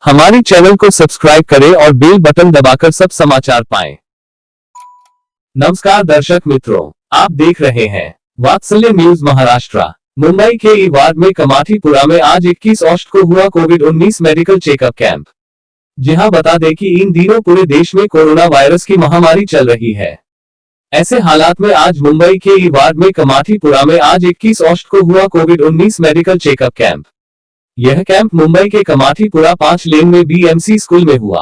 हमारे चैनल को सब्सक्राइब करें और बेल बटन दबाकर सब समाचार पाएं। नमस्कार दर्शक मित्रों, आप देख रहे हैं वात्सल्य न्यूज महाराष्ट्र। मुंबई के ई वार्ड में कमाठीपुरा में आज 21 अगस्त को हुआ कोविड-19 मेडिकल चेकअप कैंप। जहां बता दें कि इन दिनों पूरे देश में कोरोना वायरस की महामारी चल रही है। ऐसे हालात में आज मुंबई के ई वार्ड में कमाठीपुरा में आज 21 अगस्त को हुआ कोविड-19 मेडिकल चेकअप कैंप। यह कैंप मुंबई के कमाठीपुरा 5 लेन में बीएमसी स्कूल में हुआ।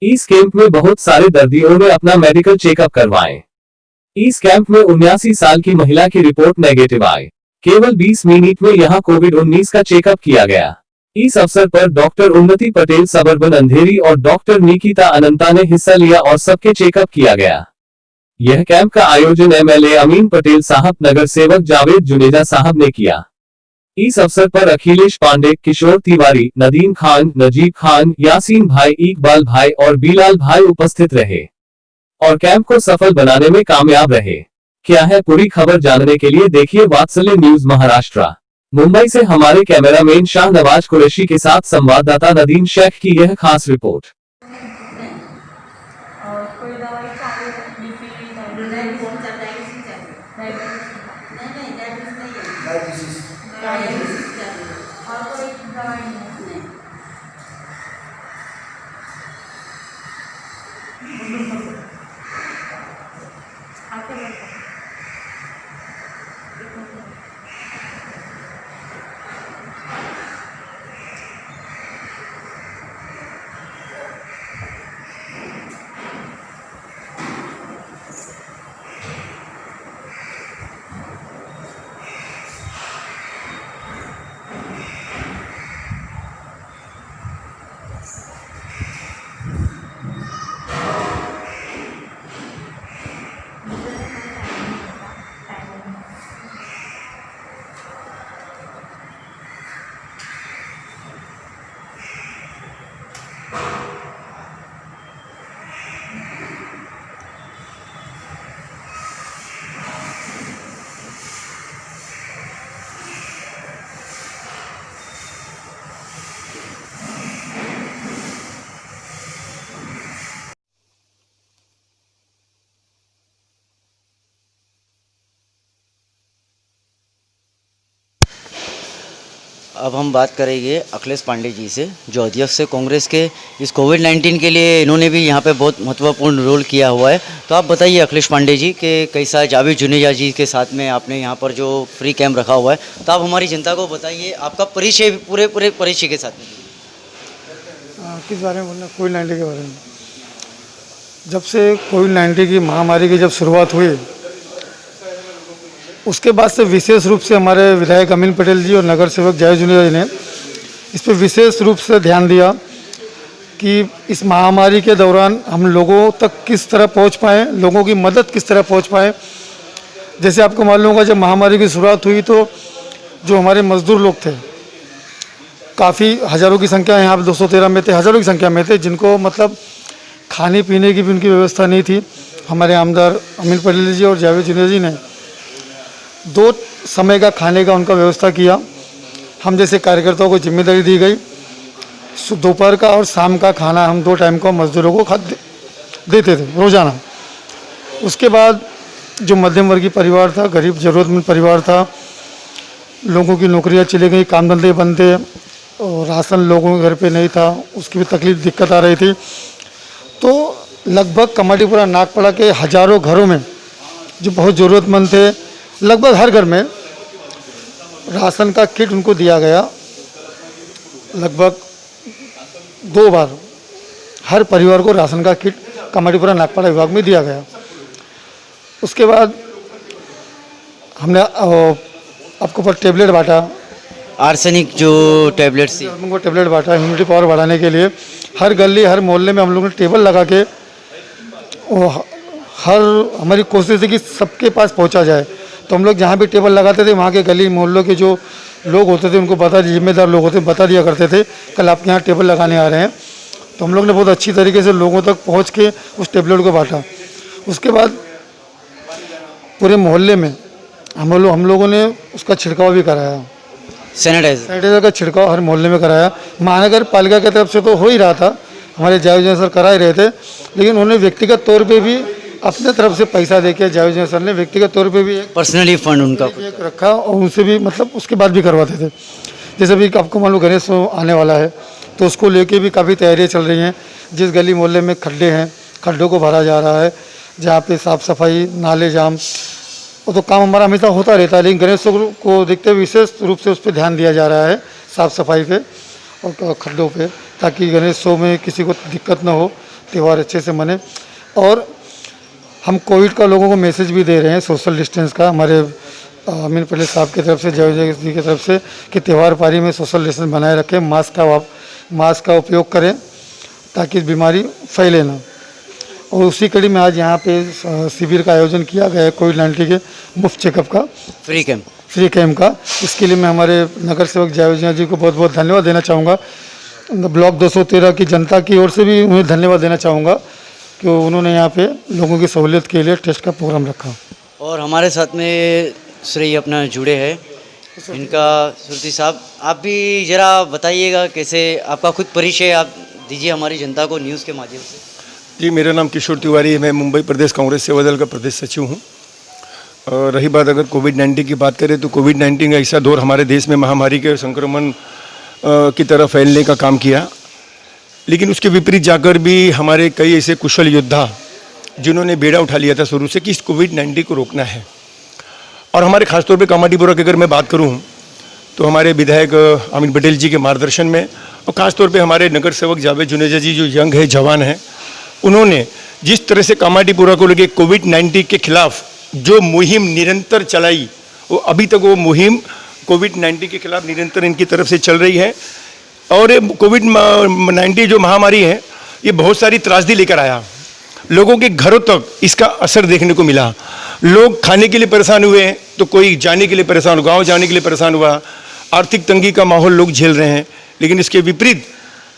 इस कैंप में बहुत सारे दर्दियों ने अपना मेडिकल चेकअप करवाए। इस कैंप में 79 साल की महिला की रिपोर्ट नेगेटिव आई। केवल 20 मिनट में यहां कोविड-19 का चेकअप किया गया। इस अवसर पर डॉक्टर उन्नति पटेल सबर्बन अंधेरी और डॉक्टर निकिता अनंता ने हिस्सा लिया और सबके चेकअप किया गया। यह कैंप का आयोजन एमएलए अमीन पटेल साहब, नगर सेवक जावेद जुनेजा साहब ने किया। इस अवसर पर अखिलेश पांडे, किशोर तिवारी, नदीम खान, नजीब खान, यासीन भाई, इकबाल भाई और बिलाल भाई उपस्थित रहे और कैंप को सफल बनाने में कामयाब रहे। क्या है पूरी खबर जानने के लिए देखिए वात्सल्य न्यूज महाराष्ट्र। मुंबई से हमारे कैमरामैन शाहनवाज कुरैशी के साथ संवाददाता नदीम शेख की यह खास रिपोर्ट। अब हम बात करेंगे अखिलेश पांडे जी से, जो अध्यक्ष है कांग्रेस के। इस कोविड-19 के लिए इन्होंने भी यहाँ पे बहुत महत्वपूर्ण रोल किया हुआ है। तो आप बताइए अखिलेश पांडे जी कि कैसा जावेद जुनेजा जी के साथ में आपने यहाँ पर जो फ्री कैंप रखा हुआ है, तो आप हमारी जनता को बताइए आपका परिचय, पूरे परिचय के साथ में। किस बारे में बोलना? कोविड-19 के बारे में। जब से कोविड-19 की महामारी की जब शुरुआत हुई, उसके बाद से विशेष रूप से हमारे विधायक अमीन पटेल जी और नगर सेवक जावेद जुनेजा जी ने इस पर विशेष रूप से ध्यान दिया कि इस महामारी के दौरान हम लोगों तक किस तरह पहुंच पाएँ, लोगों की मदद किस तरह पहुंच पाएँ। जैसे आपको मालूम होगा, जब महामारी की शुरुआत हुई तो जो हमारे मजदूर लोग थे, काफ़ी हज़ारों की संख्या, यहाँ पर 213 में थे, हज़ारों की संख्या में थे, जिनको मतलब खाने पीने की भी उनकी व्यवस्था नहीं थी। हमारे आमदार अमीन पटेल जी और जावेद जुनेजा जी ने 2 समय का खाने का उनका व्यवस्था किया। हम जैसे कार्यकर्ताओं को जिम्मेदारी दी गई, दोपहर का और शाम का खाना हम 2 टाइम को मजदूरों को देते थे रोज़ाना। उसके बाद जो मध्यम वर्गीय परिवार था, गरीब ज़रूरतमंद परिवार था, लोगों की नौकरियां चली गई, काम धंधे बंद थे और राशन लोगों के घर पे नहीं था, उसकी भी तकलीफ दिक्कत आ रही थी। तो लगभग कमाटीपुरा नागपाड़ा के हज़ारों घरों में जो बहुत ज़रूरतमंद थे, लगभग हर घर में राशन का किट उनको दिया गया। लगभग 2 बार हर परिवार को राशन का किट कमाटीपुरा नागपाड़ा विभाग में दिया गया। उसके बाद हमने आपको पर टेबलेट बांटा, आर्सेनिक जो टैबलेट्स थी, उनको टेबलेट बांटा इम्यूनिटी पावर बढ़ाने के लिए। हर गली, हर मोहल्ले में हम लोगों ने टेबल लगा के हर हमारी कोशिश है कि सबके पास पहुंचा जाए। तो हम लोग जहाँ भी टेबल लगाते थे, वहाँ के गली मोहल्लों के जो लोग होते थे उनको जिम्मेदार लोग होते बता दिया करते थे, कल आपके यहाँ टेबल लगाने आ रहे हैं। तो हम लोग ने बहुत अच्छी तरीके से लोगों तक पहुँच के उस टेबलेट को बांटा। उसके बाद पूरे मोहल्ले में हम लोगों ने उसका छिड़काव भी कराया। सैनिटाइजर का छिड़काव हर मोहल्ले में कराया। महानगर पालिका की तरफ से तो हो ही रहा था, हमारे जावेद सर करा ही रहे थे, लेकिन उन्होंने व्यक्तिगत तौर पे भी अपने तरफ से पैसा देके जावेद सर ने व्यक्तिगत तौर पे भी एक पर्सनली फंड उनका एक रखा और उनसे भी मतलब उसके बाद भी करवाते थे। जैसे भी आपको मालूम गणेश आने वाला है तो उसको लेके भी काफ़ी तैयारियाँ चल रही हैं। जिस गली मोहल्ले में खड्डे हैं, खड्डों को भरा जा रहा है, जहाँ पे साफ़ सफाई, नाले जाम, वो तो काम हमारा हमेशा होता रहता है, लेकिन गणेश को देखते हुए विशेष रूप से उस पर ध्यान दिया जा रहा है, साफ़ सफाई पे और खड्डों पे, ताकि गणेशोत्सव में किसी को दिक्कत ना हो, त्यौहार अच्छे से मने। और हम कोविड का लोगों को मैसेज भी दे रहे हैं सोशल डिस्टेंस का, हमारे अमीन पटेल साहब की तरफ से, जावेद जी की तरफ से, कि त्यौहार पारी में सोशल डिस्टेंस बनाए रखें, मास्क का उपयोग करें ताकि बीमारी फैले ना। और उसी कड़ी में आज यहाँ पे शिविर का आयोजन किया गया है कोविड-19 के मुफ्त चेकअप का, फ्री कैम्प का। इसके लिए मैं हमारे नगर सेवक जावेद जी को बहुत बहुत धन्यवाद देना चाहूँगा। ब्लॉक 213 की जनता की ओर से भी उन्हें धन्यवाद देना चाहूँगा कि उन्होंने यहाँ पे लोगों की सहूलियत के लिए टेस्ट का प्रोग्राम रखा। और हमारे साथ में श्री अपना जुड़े हैं इनका सुरती साहब, आप भी ज़रा बताइएगा कैसे आपका खुद परिचय आप दीजिए हमारी जनता को न्यूज़ के माध्यम से। जी, मेरा नाम किशोर तिवारी है, मैं मुंबई प्रदेश कांग्रेस सेवा दल का प्रदेश सचिव हूँ। और रही बात अगर कोविड-19 की बात करें तो कोविड-19 का ऐसा दौर हमारे देश में महामारी के संक्रमण की तरह फैलने का काम किया, लेकिन उसके विपरीत जाकर भी हमारे कई ऐसे कुशल योद्धा जिन्होंने बेड़ा उठा लिया था शुरू से कि इस कोविड-19 को रोकना है। और हमारे खासतौर पे कामाडीपुरा की अगर मैं बात करूँ तो हमारे विधायक अमीन पटेल जी के मार्गदर्शन में और ख़ासतौर पे हमारे नगर सेवक जावेद जुनेजा जी जो यंग है, जवान हैं, उन्होंने जिस तरह से कामाडीपुरा को लेके कोविड-19 के खिलाफ जो मुहिम निरंतर चलाई, वो अभी तक वो मुहिम कोविड-19 के खिलाफ निरंतर इनकी तरफ से चल रही है। और ये कोविड-19 जो महामारी है ये बहुत सारी त्रासदी लेकर आया, लोगों के घरों तक इसका असर देखने को मिला। लोग खाने के लिए परेशान हुए तो कोई जाने के लिए परेशान, गांव जाने के लिए परेशान हुआ, आर्थिक तंगी का माहौल लोग झेल रहे हैं। लेकिन इसके विपरीत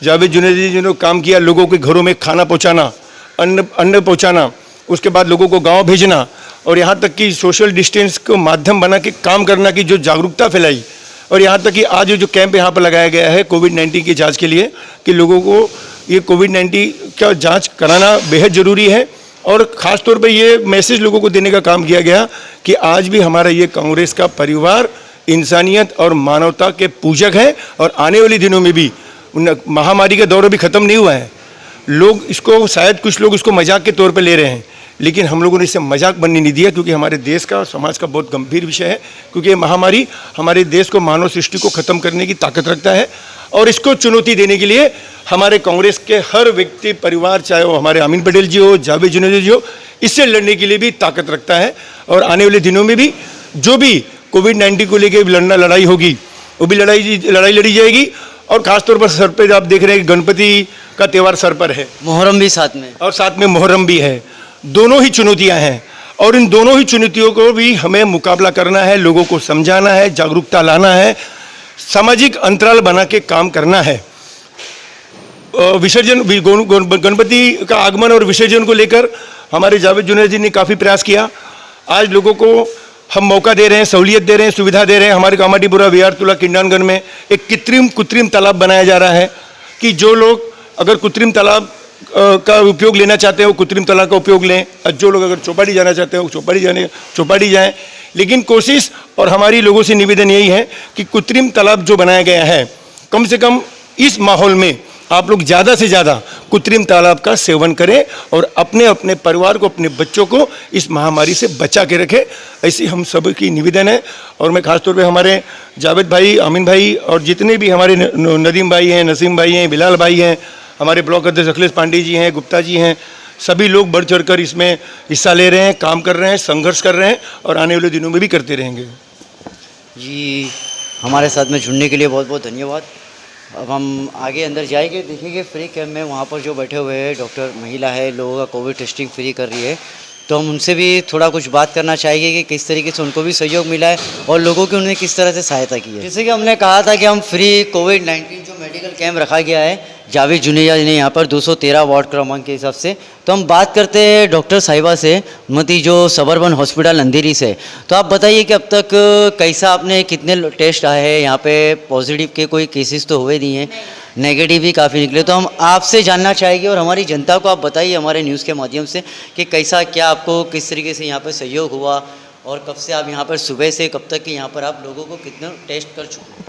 जावेद जुनेजा जी ने काम किया, लोगों के घरों में खाना पहुंचाना, अन्न पहुंचाना, उसके बाद लोगों को गांव भेजना और यहाँ तक कि सोशल डिस्टेंस को माध्यम बना के काम करना की जो जागरूकता फैलाई। और यहाँ तक कि आज जो कैंप यहाँ पर लगाया गया है कोविड-19 की जांच के लिए कि लोगों को ये कोविड-19 का जांच कराना बेहद ज़रूरी है। और ख़ास तौर पे ये मैसेज लोगों को देने का काम किया गया कि आज भी हमारा ये कांग्रेस का परिवार इंसानियत और मानवता के पूजक है और आने वाले दिनों में भी महामारी का दौर भी ख़त्म नहीं हुआ है। लोग इसको शायद कुछ लोग इसको मजाक के तौर पे ले रहे हैं, लेकिन हम लोगों ने इसे मजाक बनने नहीं दिया, क्योंकि हमारे देश का, समाज का बहुत गंभीर विषय है। क्योंकि ये महामारी हमारे देश को, मानव सृष्टि को ख़त्म करने की ताकत रखता है और इसको चुनौती देने के लिए हमारे कांग्रेस के हर व्यक्ति, परिवार, चाहे वो हमारे अमीन पटेल जी हो, जावेद जुनेजा जी हो, इससे लड़ने के लिए भी ताकत रखता है। और आने वाले दिनों में भी जो भी कोविड-19 को लेकर लड़ाई होगी वो भी लड़ाई लड़ी जाएगी। और ख़ासतौर पर सर पे आप देख रहे हैं कि गणपति का त्यौहार सर पर है, मुहर्रम भी साथ में, और साथ में मुहर्रम भी है। दोनों ही चुनौतियां हैं और इन दोनों ही चुनौतियों को भी हमें मुकाबला करना है, लोगों को समझाना है, जागरूकता लाना है, सामाजिक अंतराल बना के काम करना है। विसर्जन, गणपति का आगमन और विसर्जन को लेकर हमारे जावेद जुनेजा जी ने काफ़ी प्रयास किया। आज लोगों को हम मौका दे रहे हैं, सहूलियत दे रहे हैं, सुविधा दे रहे हैं। हमारे कामाडीपुरा, विहारतुला, किंडानगढ़ में एक कृत्रिम तालाब बनाया जा रहा है कि जो लोग अगर कृत्रिम तालाब का उपयोग लेना चाहते हैं वो कृत्रिम तालाब का उपयोग लें, और जो लोग अगर चौपाटी जाना चाहते हैं वो चौपाटी जाएं। लेकिन कोशिश और हमारी लोगों से निवेदन यही है कि कृत्रिम तालाब जो बनाया गया है, कम से कम इस माहौल में आप लोग ज़्यादा से ज़्यादा कृत्रिम तालाब का सेवन करें और अपने अपने परिवार को, अपने बच्चों को इस महामारी से बचा के रखें, ऐसी हम सब की निवेदन है। और मैं खासतौर पे हमारे जावेद भाई, अमीन भाई और जितने भी हमारे नदीम भाई हैं, नसीम भाई हैं, बिलाल भाई हैं, हमारे ब्लॉक अध्यक्ष अखिलेश पांडे जी हैं, गुप्ता जी हैं, सभी लोग बढ़ चढ़ कर इसमें हिस्सा ले रहे हैं, काम कर रहे हैं, संघर्ष कर रहे हैं और आने वाले दिनों में भी करते रहेंगे। जी, हमारे साथ में जुड़ने के लिए बहुत बहुत धन्यवाद। अब हम आगे अंदर जाएंगे, देखेंगे फ्री कैम्प में वहाँ पर जो बैठे हुए हैं डॉक्टर, महिला है, लोगों का कोविड टेस्टिंग फ्री कर रही है। तो हम उनसे भी थोड़ा कुछ बात करना चाहेंगे कि किस तरीके से उनको भी सहयोग मिला है और लोगों की उन्होंने किस तरह से सहायता की है। जैसे कि हमने कहा था कि हम फ्री कोविड-19 जो मेडिकल कैंप रखा गया है जावेद जुनेजा जी ने यहाँ पर 213 वार्ड क्रमांक के हिसाब से, तो हम बात करते हैं डॉक्टर साहिबा से, उन्नति जो सबर्बन हॉस्पिटल अंधेरी से। तो आप बताइए कि अब तक कैसा आपने कितने टेस्ट आए हैं यहाँ पे, पॉजिटिव के कोई केसेस तो हुए नहीं हैं, नेगेटिव भी काफ़ी निकले। तो हम आपसे जानना चाहेंगे और हमारी जनता को आप बताइए हमारे न्यूज़ के माध्यम से कि कैसा क्या आपको किस तरीके से यहाँ पर सहयोग हुआ और कब से आप यहाँ पर सुबह से कब तक कि यहाँ पर आप लोगों को कितने टेस्ट कर चुके हैं।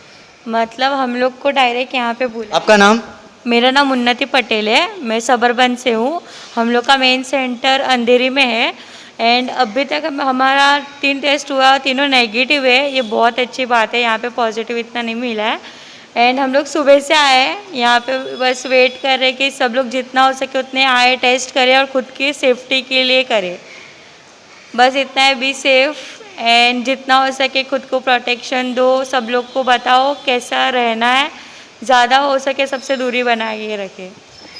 मतलब हम लोग को डायरेक्ट यहाँ पे बुला। आपका नाम? मेरा नाम उन्नति पटेल है, मैं सबरबन से हूँ। हम लोग का मेन सेंटर अंधेरी में है एंड अभी तक हमारा 3 टेस्ट हुआ, तीनों नेगेटिव है। ये बहुत अच्छी बात है, यहाँ पे पॉजिटिव इतना नहीं मिला है। एंड हम लोग सुबह से आए हैं यहाँ पे, बस वेट कर रहे कि सब लोग जितना हो सके उतने आए, टेस्ट करें और ख़ुद की सेफ्टी के लिए करें। बस इतना है, बी सेफ एंड जितना हो सके खुद को प्रोटेक्शन दो, सब लोग को बताओ कैसा रहना है, ज़्यादा हो सके सबसे दूरी बना के रखें।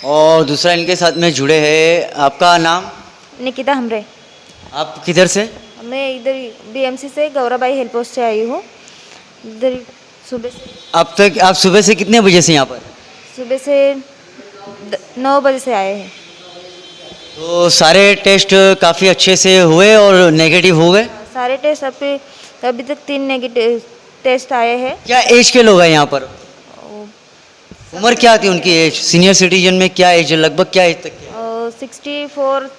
और दूसरा इनके साथ में जुड़े हैं, आपका नाम? निकिता हमरे। आप किधर से? मैं इधर बीएमसी से गौराबाई हेल्प पोस्ट से आई हूँ। इधर सुबह अब तक आप सुबह से कितने बजे से यहाँ पर? सुबह से 9 बजे से आए हैं। तो सारे टेस्ट काफ़ी अच्छे से हुए और नेगेटिव हो गए? सारे टेस्ट अभी तक 3 नेगेटिव टेस्ट आए हैं। क्या एज के लोग हैं यहाँ पर? उम्र क्या थी उनकी एज? सीनियर सिटीजन में क्या एज है, लगभग क्या एज तक है? 64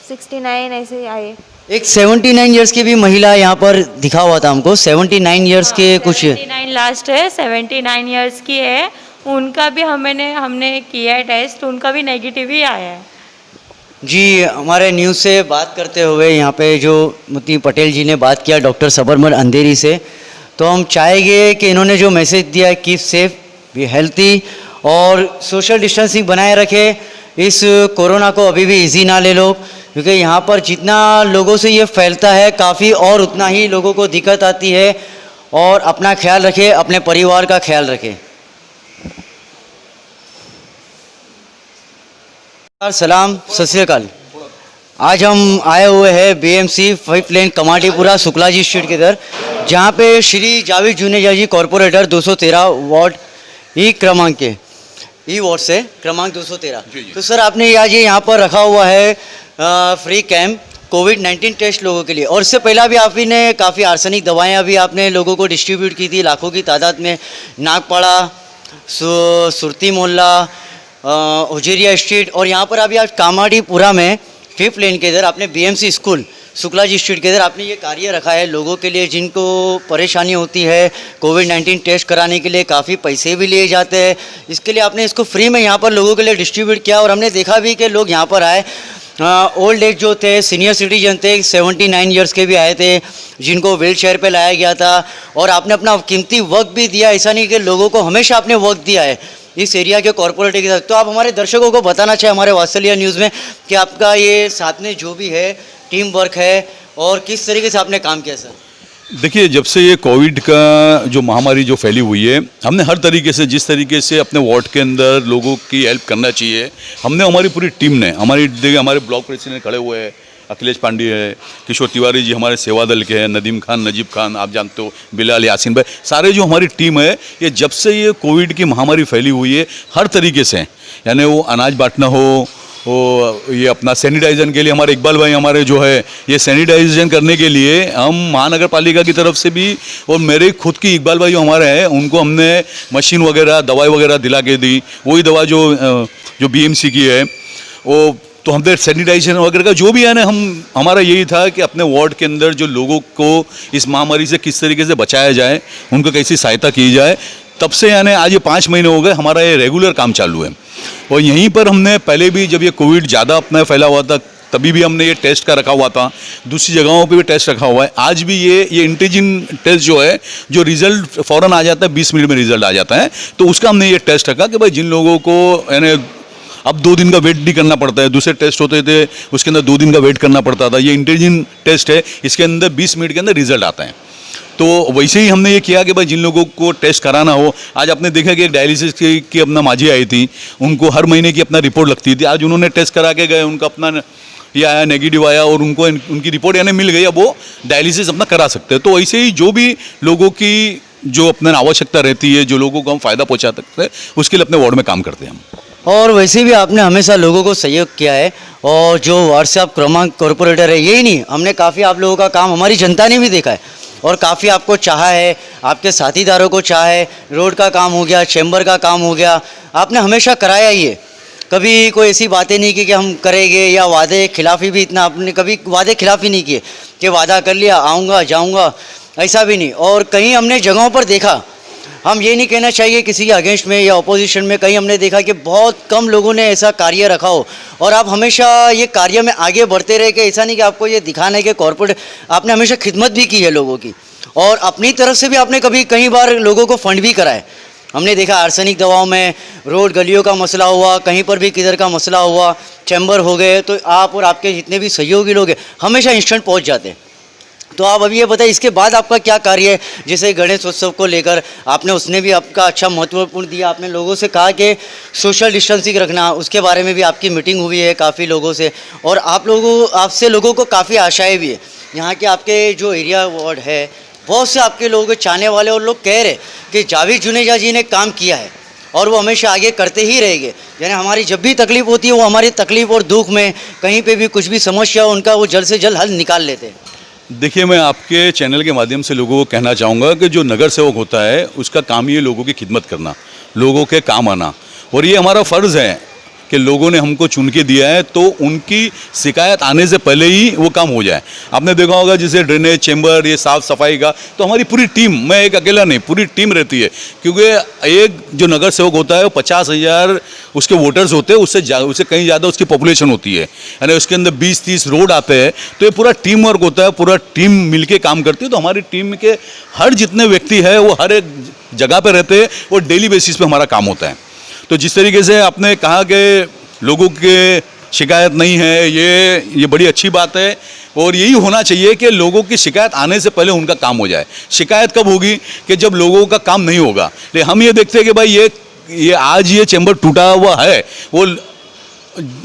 69 ऐसे आए। एक 79 इयर्स की भी महिला यहाँ पर दिखा हुआ था हमको, 79 इयर्स के कुछ। 79 लास्ट है, 79 इयर्स की है। उनका भी हमने किया है टेस्ट, उनका भी नेगेटिव ही आया है। जी, हमारे न्यूज़ से बात करते हुए यहाँ पे जो मुती पटेल जी ने बात किया डॉक्टर सबरमन अंधेरी से, तो हम चाहेंगे कि इन्होंने जो मैसेज दिया है कीप सेफ, बी हेल्थी और सोशल डिस्टेंसिंग बनाए रखें। इस कोरोना को अभी भी इजी ना ले लो, क्योंकि यहाँ पर जितना लोगों से ये फैलता है काफ़ी और उतना ही लोगों को दिक्कत आती है। और अपना ख्याल रखें, अपने परिवार का ख्याल रखें। सलाम, सत श्री अकाल। आज हम आए हुए हैं बीएमसी 5 लेन कमाटीपुरा शुक्ला जी स्ट्रीट के इधर, जहाँ पे श्री जावेद जुनेजा जी कॉरपोरेटर 213 वार्ड ई क्रमांक के ई वार्ड से क्रमांक 213। तो सर आपने आज ये यहाँ पर रखा हुआ है फ्री कैंप कोविड-19 टेस्ट लोगों के लिए, और इससे पहला भी आपने काफ़ी आर्सेनिक दवाएं अभी आपने लोगों को डिस्ट्रीब्यूट की थी लाखों की तादाद में, नागपाड़ा, सुरती मोहल्ला, उजेरिया स्ट्रीट, और यहाँ पर अभी आज कामाटीपुरा में 5 लेन के इधर आपने BMC school Shukla ji street के इधर आपने ये कार्य रखा है लोगों के लिए जिनको परेशानी होती है। कोविड-19 टेस्ट कराने के लिए काफ़ी पैसे भी लिए जाते हैं, इसके लिए आपने इसको फ्री में यहाँ पर लोगों के लिए डिस्ट्रीब्यूट किया। और हमने देखा भी कि लोग यहाँ पर आए, ओल्ड एज जो थे, सीनियर सिटीजन थे, 79 इयर्स के भी आए थे जिनको व्हील चेयर पर लाया गया था, और आपने अपना कीमती वक्त भी दिया। ऐसा नहीं कि लोगों को हमेशा आपने वक्त दिया है इस एरिया के कॉर्पोरेटर के साथ। तो आप हमारे दर्शकों को बताना चाहें हमारे वात्सल्य न्यूज़ में कि आपका ये साथ में जो भी है टीम वर्क है और किस तरीके से आपने काम किया सर? देखिए, जब से ये कोविड का जो महामारी जो फैली हुई है, हमने हर तरीके से जिस तरीके से अपने वार्ड के अंदर लोगों की हेल्प करना चाहिए, हमने हमारी पूरी टीम ने, हमारे ब्लॉक प्रेसिडेंट खड़े हुए हैं, अखिलेश पांडे है, किशोर तिवारी जी हमारे सेवा दल के हैं, नदीम खान, नजीब खान, आप जानते हो, बिलाल, यासीन भाई, सारे जो हमारी टीम है, ये जब से ये कोविड की महामारी फैली हुई है हर तरीके से, यानी वो अनाज बांटना हो, वो ये अपना सैनिटाइजन के लिए हमारे इकबाल भाई हमारे जो है ये सैनिटाइजेशन करने के लिए हम महानगर पालिका की तरफ से भी, और मेरे खुद की इकबाल भाई जो हमारे हैं उनको हमने मशीन वगैरह दवाई वगैरह दिला के दी। वही दवा जो बीएमसी की है वो, तो हमने सैनिटाइजेशन वगैरह का जो भी है ना, हमारा यही था कि अपने वार्ड के अंदर जो लोगों को इस महामारी से किस तरीके से बचाया जाए, उनको कैसी सहायता की जाए। तब से यानी आज ये 5 महीने हो गए हमारा ये रेगुलर काम चालू है। और यहीं पर हमने पहले भी जब ये कोविड ज़्यादा अपना फैला हुआ था तभी भी हमने ये टेस्ट का रखा हुआ था, दूसरी जगहों पे भी टेस्ट रखा हुआ है। आज भी ये एंटीजन टेस्ट जो है, जो रिजल्ट फ़ौरन आ जाता है, 20 मिनट में रिजल्ट आ जाता है, तो उसका हमने ये टेस्ट रखा कि भाई जिन लोगों को यानी अब 2 दिन का वेट नहीं करना पड़ता है, दूसरे टेस्ट होते थे उसके अंदर 2 दिन का वेट करना पड़ता था, ये एंटीजन टेस्ट है, इसके अंदर 20 मिनट के अंदर रिजल्ट आता है। तो वैसे ही हमने ये किया कि भाई जिन लोगों को टेस्ट कराना हो, आज आपने देखा कि एक डायलिसिस की अपना माजी आई थी, उनको हर महीने की अपना रिपोर्ट लगती थी, आज उन्होंने टेस्ट करा के गए, उनका अपना ये आया नेगेटिव आया और उनको उनकी रिपोर्ट यानी मिल गई, अब वो डायलिसिस अपना करा सकते हैं। तो ऐसे ही जो भी लोगों की जो अपने आवश्यकता रहती है, जो लोगों को हम फ़ायदा पहुंचा सकते हैं, उसके लिए अपने वार्ड में काम करते हैं हम। और वैसे भी आपने हमेशा लोगों को सहयोग किया है, और जो व्हाट्सएप क्रमांक कॉरपोरेटर है, यही नहीं, हमने काफ़ी आप लोगों का काम हमारी जनता ने भी देखा है और काफ़ी आपको चाहा है, आपके साथीदारों को चाहा है। रोड का काम हो गया, चैम्बर का काम हो गया, आपने हमेशा कराया ही है। कभी कोई ऐसी बातें नहीं की कि हम करेंगे, या वादे खिलाफी भी इतना आपने कभी वादे खिलाफी नहीं किए कि वादा कर लिया आऊँगा जाऊँगा, ऐसा भी नहीं। और कहीं हमने जगहों पर देखा, हम ये नहीं कहना चाहिए किसी के अगेंस्ट में या अपोजिशन में, कहीं हमने देखा कि बहुत कम लोगों ने ऐसा कार्य रखा हो, और आप हमेशा ये कार्य में आगे बढ़ते रहे। कि ऐसा नहीं कि आपको ये दिखाना है कि कॉर्पोरेट, आपने हमेशा खिदमत भी की है लोगों की, और अपनी तरफ से भी आपने कई बार लोगों को फंड भी कराए। हमने देखा आर्सेनिक दवाओं में, रोड गलियों का मसला हुआ, कहीं पर भी किधर का मसला हुआ, चैम्बर हो गए, तो आप और आपके जितने भी सहयोगी लोग हैं हमेशा इंस्टेंट पहुँच जाते हैं। तो आप अभी ये बताइए, इसके बाद आपका क्या कार्य है? जैसे गणेश उत्सव को लेकर आपने, उसने भी आपका अच्छा महत्वपूर्ण दिया। आपने लोगों से कहा कि सोशल डिस्टेंसिंग रखना, उसके बारे में भी आपकी मीटिंग हुई है काफ़ी लोगों से, और आपसे लोगों को काफ़ी आशाएं भी है। यहाँ के आपके जो एरिया वार्ड है, बहुत से आपके लोग चाहने वाले और लोग कह रहे कि जावेद जुनेजा जी ने काम किया है और वो हमेशा आगे करते ही रहेंगे। यानी हमारी जब भी तकलीफ़ होती है, वो हमारी तकलीफ़ और दुख में कहीं पे भी कुछ भी समस्या हो, उनका वो जल्द से जल्द हल निकाल लेते हैं। देखिए, मैं आपके चैनल के माध्यम से लोगों को कहना चाहूँगा कि जो नगर सेवक होता है उसका काम ही है लोगों की खिदमत करना, लोगों के काम आना, और ये हमारा फ़र्ज़ है कि लोगों ने हमको चुन के दिया है तो उनकी शिकायत आने से पहले ही वो काम हो जाए। आपने देखा होगा जैसे ड्रेनेज, चैम्बर, ये साफ़ सफाई का, तो हमारी पूरी टीम, मैं एक अकेला नहीं, पूरी टीम रहती है, क्योंकि एक जो नगर सेवक होता है वो 50,000 उसके वोटर्स होते हैं, उससे कहीं ज़्यादा उसकी पॉपुलेशन होती है, यानी उसके अंदर 20-30 रोड आते हैं, तो ये पूरा टीम वर्क होता है, पूरा टीम मिलके काम करती है। तो हमारी टीम के हर जितने व्यक्ति है वो हर एक जगह पे रहते हैं और डेली बेसिस पे हमारा काम होता है। तो जिस तरीके से आपने कहा कि लोगों के शिकायत नहीं है, ये बड़ी अच्छी बात है, और यही होना चाहिए कि लोगों की शिकायत आने से पहले उनका काम हो जाए। शिकायत कब होगी? कि जब लोगों का काम नहीं होगा। लेकिन हम ये देखते हैं कि भाई ये आज ये चैम्बर टूटा हुआ है, वो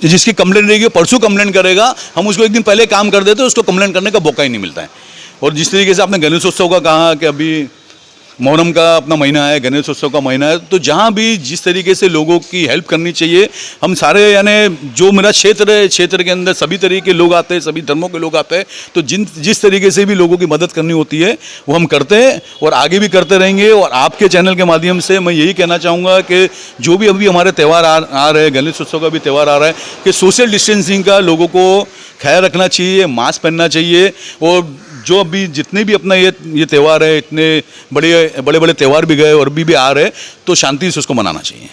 जिसकी कंप्लेंट रहेगी परसों कंप्लेंट करेगा, हम उसको एक दिन पहले काम कर देते हैं, उसको कंप्लेंट करने का मौका ही नहीं मिलता है। और जिस तरीके से आपने गणेशोत्सव का कहा कि अभी मोहर्रम का अपना महीना है, गणेश उत्सव का महीना है, तो जहाँ भी जिस तरीके से लोगों की हेल्प करनी चाहिए, हम सारे, यानी जो मेरा क्षेत्र है, क्षेत्र के अंदर सभी तरीके के लोग आते हैं, सभी धर्मों के लोग आते हैं, तो जिस तरीके से भी लोगों की मदद करनी होती है वो हम करते हैं और आगे भी करते रहेंगे। और आपके चैनल के माध्यम से मैं यही कहना चाहूँगा कि जो भी अभी हमारे त्यौहार आ रहे हैं, गणेश उत्सव का भी त्यौहार आ रहा है, कि सोशल डिस्टेंसिंग का लोगों को ख्याल रखना चाहिए, मास्क पहनना चाहिए, और जो अभी जितने भी अपना ये त्यौहार है, इतने बड़े त्यौहार भी गए और अभी भी आ रहे, तो शांति से उसको मनाना चाहिए।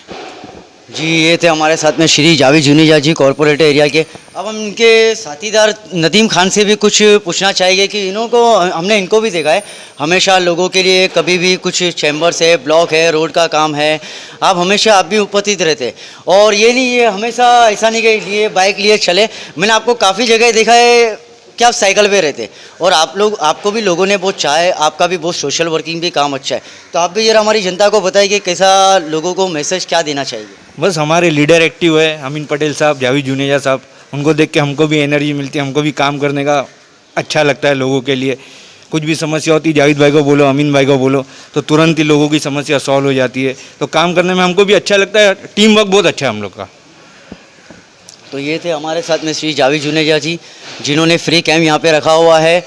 जी, ये थे हमारे साथ में श्री जावेद जुनेजा जी, कॉरपोरेटर एरिया के। अब हम इनके साथीदार नदीम खान से भी कुछ पूछना चाहेंगे कि हमने इनको भी देखा है हमेशा लोगों के लिए, कभी भी कुछ चैम्बर्स है, ब्लॉक है, रोड का काम है, आप भी उपस्थित रहते। और ये नहीं, ये हमेशा ऐसा नहीं कि लिए बाइक लिए चले, मैंने आपको काफ़ी जगह देखा है कि आप साइकिल पे रहते, और आपको भी लोगों ने बहुत चाहा है, आपका भी बहुत सोशल वर्किंग भी काम अच्छा है। तो आप भी जरा हमारी जनता को बताइए कि कैसा लोगों को मैसेज क्या देना चाहिए। बस हमारे लीडर एक्टिव है, अमीन पटेल साहब, जावेद जुनेजा साहब, उनको देख के हमको भी एनर्जी मिलती है, हमको भी काम करने का अच्छा लगता है। लोगों के लिए कुछ भी समस्या होती है, जावेद भाई को बोलो, अमीन भाई को बोलो, तो तुरंत ही लोगों की समस्या सॉल्व हो जाती है। तो काम करने में हमको भी अच्छा लगता है, टीम वर्क बहुत अच्छा है हम लोग का। तो ये थे हमारे साथ में श्री जावेद जुनेजा जी, जिन्होंने फ्री कैंप यहाँ पे रखा हुआ है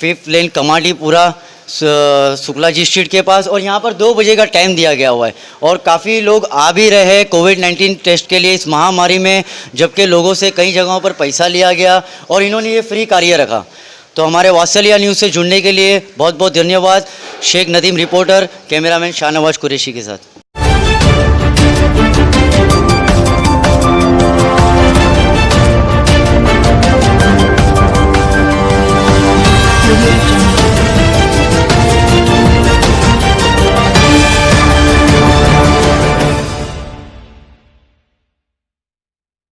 5th लेन कमाटीपुरा शुक्ला जी स्ट्रीट के पास, और यहाँ पर 2 बजे का टाइम दिया गया हुआ है। और काफ़ी लोग आ भी रहे हैं कोविड-19 टेस्ट के लिए इस महामारी में, जबकि लोगों से कई जगहों पर पैसा लिया गया और इन्होंने ये फ्री कार्य रखा। तो हमारे वात्सल्य न्यूज़ से जुड़ने के लिए बहुत बहुत धन्यवाद। शेख नदीम रिपोर्टर, कैमरामैन शाहनवाज कुरैशी के साथ।